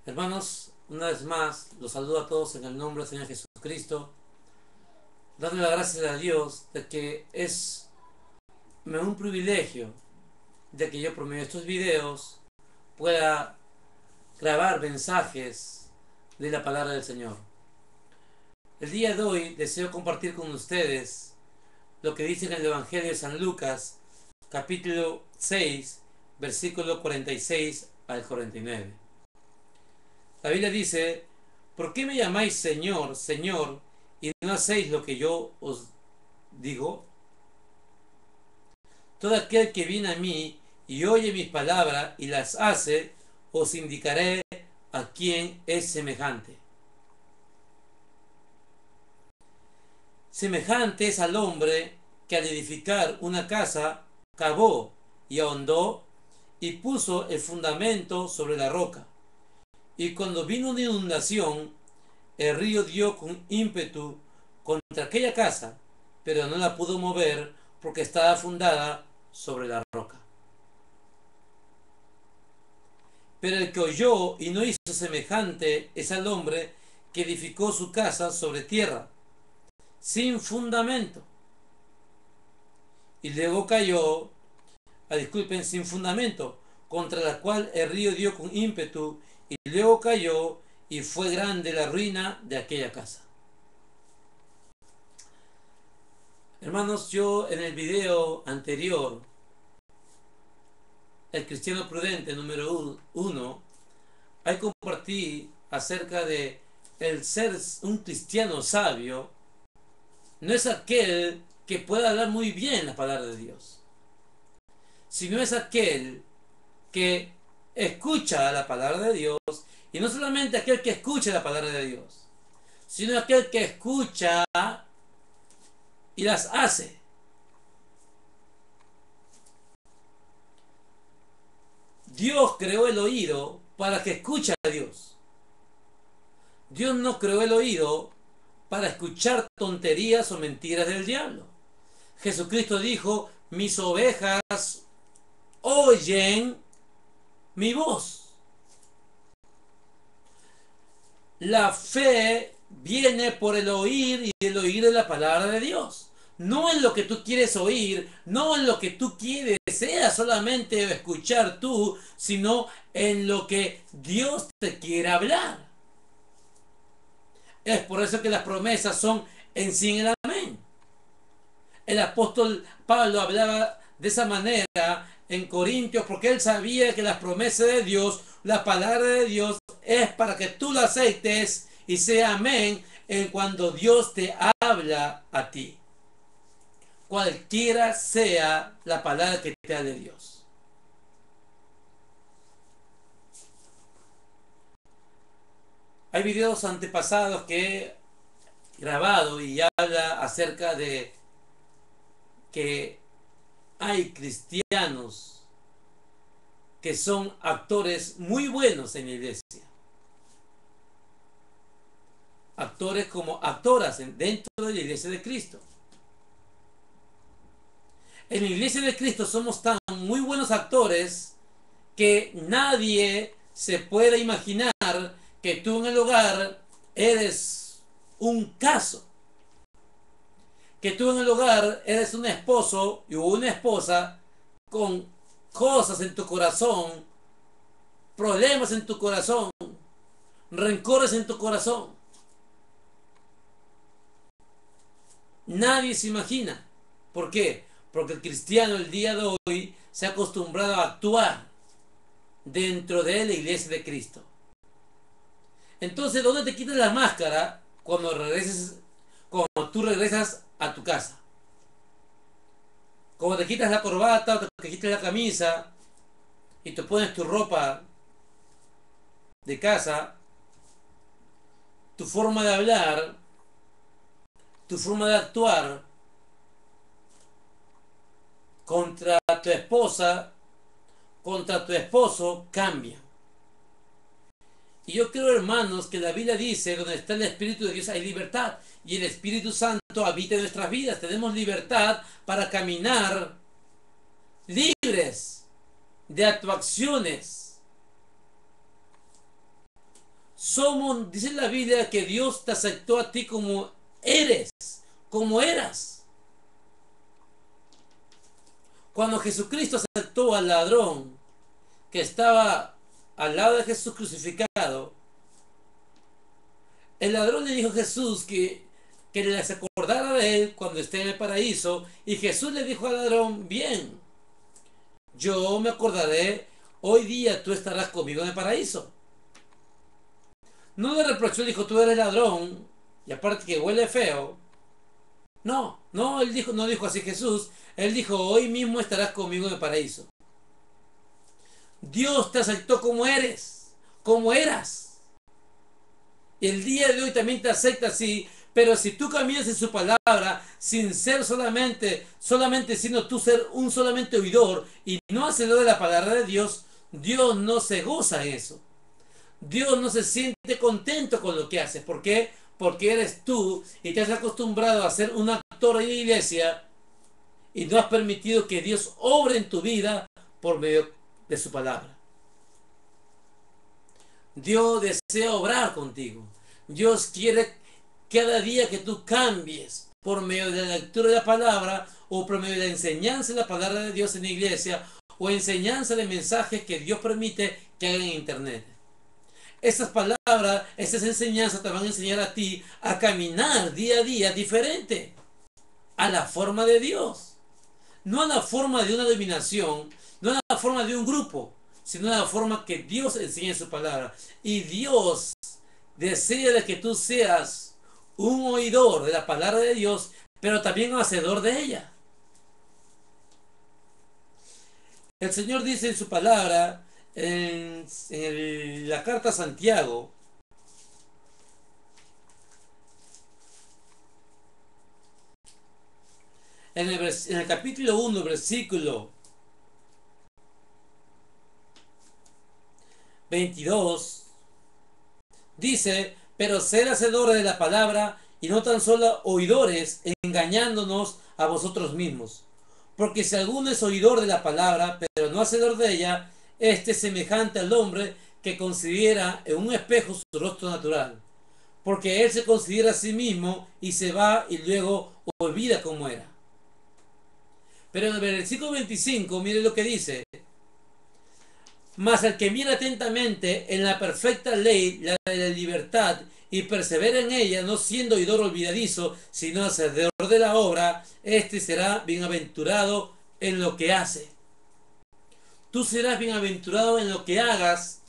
Hermanos, una vez más los saludo a todos en el nombre del Señor Jesucristo, dándole las gracias a Dios de que es un privilegio de que yo por medio de estos videos pueda grabar mensajes de la palabra del Señor. El día de hoy deseo compartir con ustedes lo que dice en el Evangelio de San Lucas, capítulo 6, versículo 46 al 49. La Biblia dice: ¿por qué me llamáis Señor, Señor, y no hacéis lo que yo os digo? Todo aquel que viene a mí y oye mis palabras y las hace, os indicaré a quién es semejante. Semejante es al hombre que al edificar una casa cavó y ahondó y puso el fundamento sobre la roca. Y cuando vino una inundación, el río dio con ímpetu contra aquella casa, pero no la pudo mover porque estaba fundada sobre la roca. Pero el que oyó y no hizo semejante es al hombre que edificó su casa sobre tierra, sin fundamento. Y luego cayó, sin fundamento, contra la cual el río dio con ímpetu, y luego cayó, y fue grande la ruina de aquella casa. Hermanos, yo en el video anterior, el cristiano prudente número 1, ahí compartí acerca de el ser un cristiano sabio. No es aquel que pueda hablar muy bien la palabra de Dios, sino es aquel que escucha la palabra de Dios, y no solamente aquel que escucha la palabra de Dios, sino aquel que escucha y las hace. Dios creó el oído para que escuche a Dios. Dios no creó el oído para escuchar tonterías o mentiras del diablo. Jesucristo dijo: mis ovejas oyen mi voz. La fe viene por el oír, y el oír de la palabra de Dios. No en lo que tú quieres oír, no en lo que tú quieres sea solamente escuchar tú, sino en lo que Dios te quiere hablar. Es por eso que las promesas son en sí en el amén. El apóstol Pablo hablaba de esa manera en Corintios, porque él sabía que las promesas de Dios, la palabra de Dios, es para que tú la aceites y sea amén en cuando Dios te habla a ti, cualquiera sea la palabra que te hable Dios. Hay videos antepasados que he grabado y habla acerca de que hay cristianos que son actores muy buenos en la iglesia. Actores como actoras dentro de la iglesia de Cristo. En la iglesia de Cristo somos tan muy buenos actores que nadie se puede imaginar que tú en el hogar eres un caso. Que tú en el hogar eres un esposo y una esposa con cosas en tu corazón, problemas en tu corazón, rencores en tu corazón. Nadie se imagina. ¿Por qué? Porque el cristiano el día de hoy se ha acostumbrado a actuar dentro de la iglesia de Cristo. Entonces, ¿dónde te quitas la máscara cuando tú regresas a tu casa? Como te quitas la corbata o te quitas la camisa y te pones tu ropa de casa, tu forma de hablar, tu forma de actuar contra tu esposa, contra tu esposo, cambia. Y yo creo, hermanos, que la Biblia dice: donde está el Espíritu de Dios hay libertad, y el Espíritu Santo habita en nuestras vidas. Tenemos libertad para caminar libres de actuaciones somos, dice la Biblia, que Dios te aceptó a ti como eres, como eras. Cuando Jesucristo aceptó al ladrón que estaba al lado de Jesús crucificado, el ladrón le dijo a Jesús que se acordara de él cuando esté en el paraíso, y Jesús le dijo al ladrón, bien, yo me acordaré, hoy día tú estarás conmigo en el paraíso. No le reprochó, dijo, tú eres ladrón, y aparte que huele feo. No, no, él dijo, no dijo así Jesús, él dijo, hoy mismo estarás conmigo en el paraíso. Dios te aceptó como eres, como eras. Y el día de hoy también te acepta así, pero si tú caminas en su palabra, sin ser solamente siendo tú ser un solamente oidor y no hacedor de la palabra de Dios, Dios no se goza en eso. Dios no se siente contento con lo que haces. ¿Por qué? Porque eres tú y te has acostumbrado a ser un actor en la iglesia y no has permitido que Dios obre en tu vida por medio de su palabra. Dios desea obrar contigo. Dios quiere cada día que tú cambies por medio de la lectura de la palabra o por medio de la enseñanza de la palabra de Dios en la iglesia o enseñanza de mensajes que Dios permite que hagan en internet. Esas palabras, esas enseñanzas te van a enseñar a ti a caminar día a día diferente a la forma de Dios. No a la forma de una dominación, no a la forma de un grupo, sino a la forma que Dios enseña en su palabra. Y Dios desea de que tú seas un oidor de la palabra de Dios, pero también un hacedor de ella. El Señor dice en su palabra, en la carta a Santiago, en el capítulo 1, versículo 22, dice, pero sed hacedores de la palabra y no tan solo oidores, engañándonos a vosotros mismos. Porque si alguno es oidor de la palabra, pero no hacedor de ella, este es semejante al hombre que considera en un espejo su rostro natural. Porque él se considera a sí mismo y se va y luego olvida cómo era. Pero en el versículo 25, mire lo que dice. Mas el que mira atentamente en la perfecta ley, la de la libertad, y persevera en ella, no siendo oidor olvidadizo, sino hacedor de la obra, este será bienaventurado en lo que hace. Tú serás bienaventurado en lo que hagas,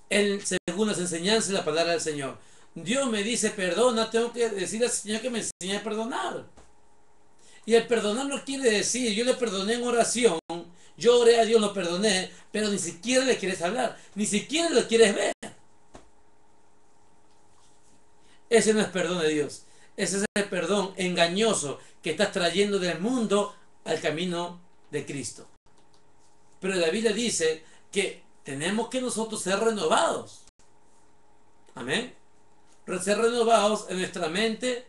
según las enseñanzas de la palabra del Señor. Dios me dice perdona, tengo que decirle al Señor que me enseñe a perdonar. Y el perdonar no quiere decir, yo le perdoné en oración, yo oré a Dios, lo perdoné, pero ni siquiera le quieres hablar, ni siquiera lo quieres ver. Ese no es perdón de Dios. Ese es el perdón engañoso que estás trayendo del mundo al camino de Cristo. Pero la Biblia dice que tenemos que nosotros ser renovados. Amén. Ser renovados en nuestra mente,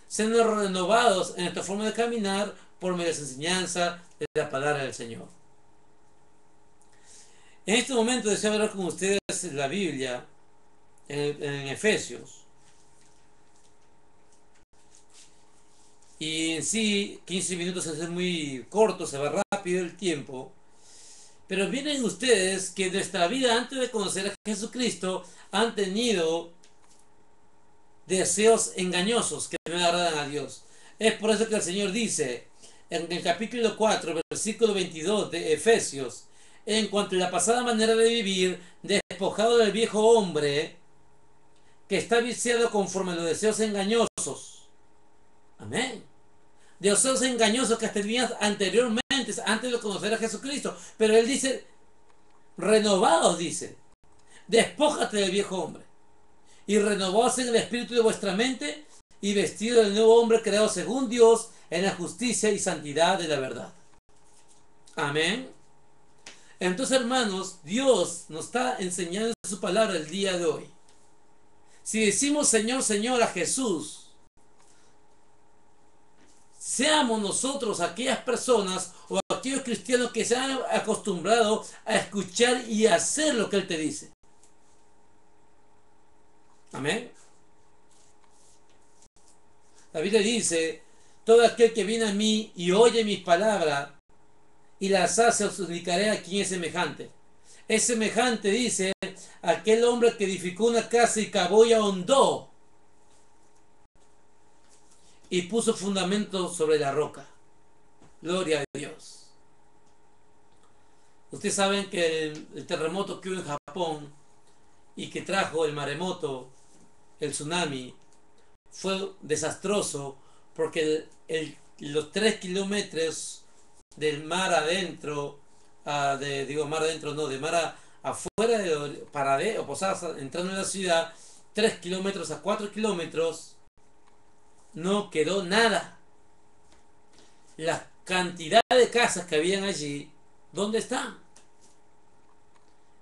ser renovados en nuestra forma de caminar por medio de la enseñanza de la palabra del Señor. En este momento deseo hablar con ustedes la Biblia en Efesios. Y en sí, 15 minutos es muy corto, se va rápido el tiempo. Pero miren ustedes que nuestra vida antes de conocer a Jesucristo han tenido deseos engañosos que no agradan a Dios. Es por eso que el Señor dice en el capítulo 4, versículo 22 de Efesios, en cuanto a la pasada manera de vivir, despojado del viejo hombre que está viciado conforme a los deseos engañosos. Amén. Deseos engañosos que tenías anteriormente, antes de conocer a Jesucristo. Pero Él dice, renovados, dice, despójate del viejo hombre y renovaos en el espíritu de vuestra mente y vestido del nuevo hombre creado según Dios en la justicia y santidad de la verdad. Amén. Entonces, hermanos, Dios nos está enseñando su palabra el día de hoy. Si decimos Señor, Señor a Jesús, seamos nosotros aquellas personas o cristianos que se han acostumbrado a escuchar y hacer lo que Él te dice. Amén. La Biblia dice, todo aquel que viene a mí y oye mis palabras y las hace, os indicaré a quién es semejante. Es semejante, dice, a aquel hombre que edificó una casa y cavó y ahondó y puso fundamento sobre la roca. Gloria a Dios. Ustedes saben que el terremoto que hubo en Japón y que trajo el maremoto, el tsunami, fue desastroso porque los 3 kilómetros del mar adentro, mar adentro no, de mar afuera o Posadas, entrando en la ciudad, 3 kilómetros a 4 kilómetros, no quedó nada. La cantidad de casas que habían allí, ¿dónde están?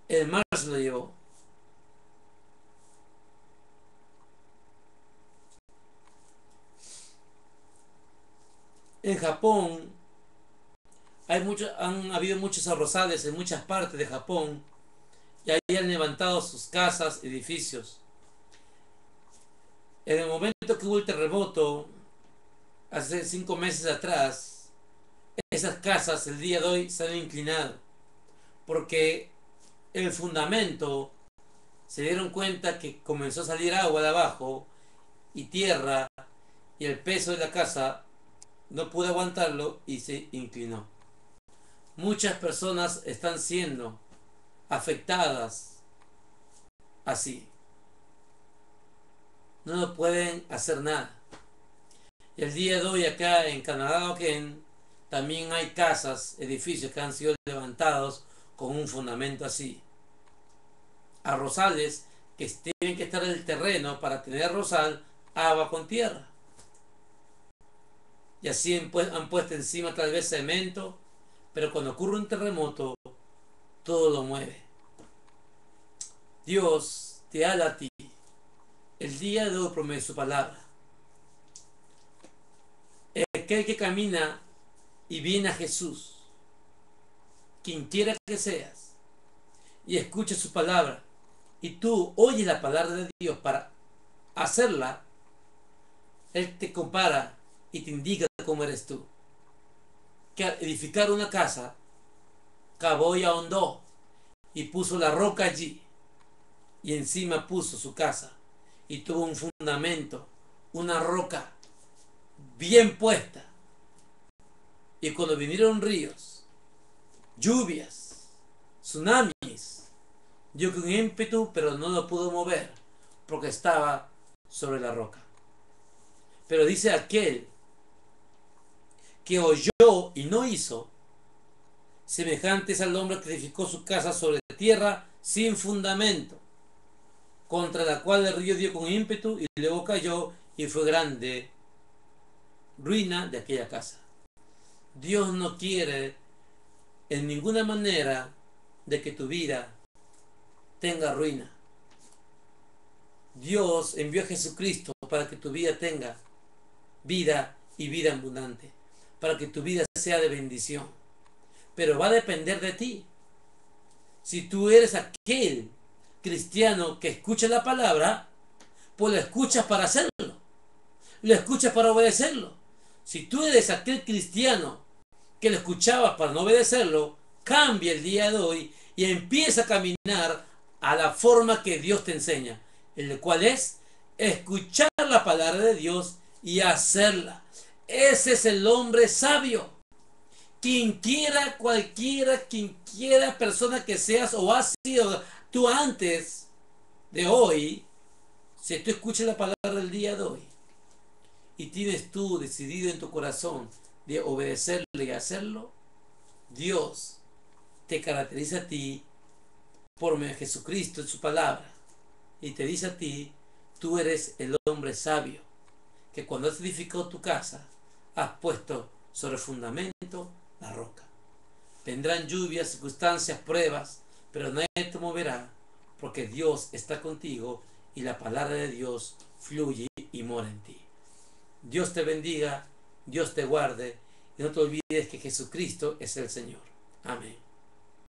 El mar se lo llevó. En Japón han habido muchos arrozales en muchas partes de Japón y ahí han levantado sus casas, edificios. En el momento que hubo el terremoto, hace 5 meses atrás, esas casas el día de hoy se han inclinado porque el fundamento, se dieron cuenta que comenzó a salir agua de abajo y tierra y el peso de la casa no pudo aguantarlo y se inclinó. Muchas personas están siendo afectadas así. No pueden hacer nada. Y el día de hoy acá en Canadá, también hay casas, edificios que han sido levantados con un fundamento así. Arrozales que tienen que estar en el terreno para tener arrozal, agua con tierra. Y así han puesto encima tal vez cemento, pero cuando ocurre un terremoto, todo lo mueve. Dios te habla a ti. El día de hoy promete su palabra. Aquel que camina y viene a Jesús, quien quiera que seas, y escucha su palabra, y tú oyes la palabra de Dios para hacerla, Él te compara y te indica cómo eres tú. Que al edificar una casa, cavó y ahondó, y puso la roca allí, y encima puso su casa, y tuvo un fundamento, una roca bien puesta. Y cuando vinieron ríos, lluvias, tsunamis, dio con ímpetu, pero no lo pudo mover, porque estaba sobre la roca. Pero dice aquel que oyó y no hizo, semejante es al hombre que edificó su casa sobre tierra sin fundamento, contra la cual el río dio con ímpetu y luego cayó y fue grande ruina de aquella casa. Dios no quiere en ninguna manera de que tu vida tenga ruina. Dios envió a Jesucristo para que tu vida tenga vida y vida abundante, para que tu vida sea de bendición. Pero va a depender de ti. Si tú eres aquel cristiano que escucha la palabra, pues lo escuchas para hacerlo, lo escuchas para obedecerlo. Si tú eres aquel cristiano que lo escuchabas para no obedecerlo, cambia el día de hoy y empieza a caminar a la forma que Dios te enseña, el cual es escuchar la palabra de Dios y hacerla. Ese es el hombre sabio. Quien quiera, quien quiera persona que seas o has sido tú antes de hoy, si tú escuchas la palabra del día de hoy y tienes tú decidido en tu corazón de obedecerle y hacerlo, Dios te caracteriza a ti por medio de Jesucristo en su palabra y te dice a ti, tú eres el hombre sabio que cuando has edificado tu casa has puesto sobre fundamento la roca. Vendrán lluvias, circunstancias, pruebas, pero nadie te moverá porque Dios está contigo y la palabra de Dios fluye y mora en ti. Dios te bendiga, Dios te guarde y no te olvides que Jesucristo es el Señor. Amén.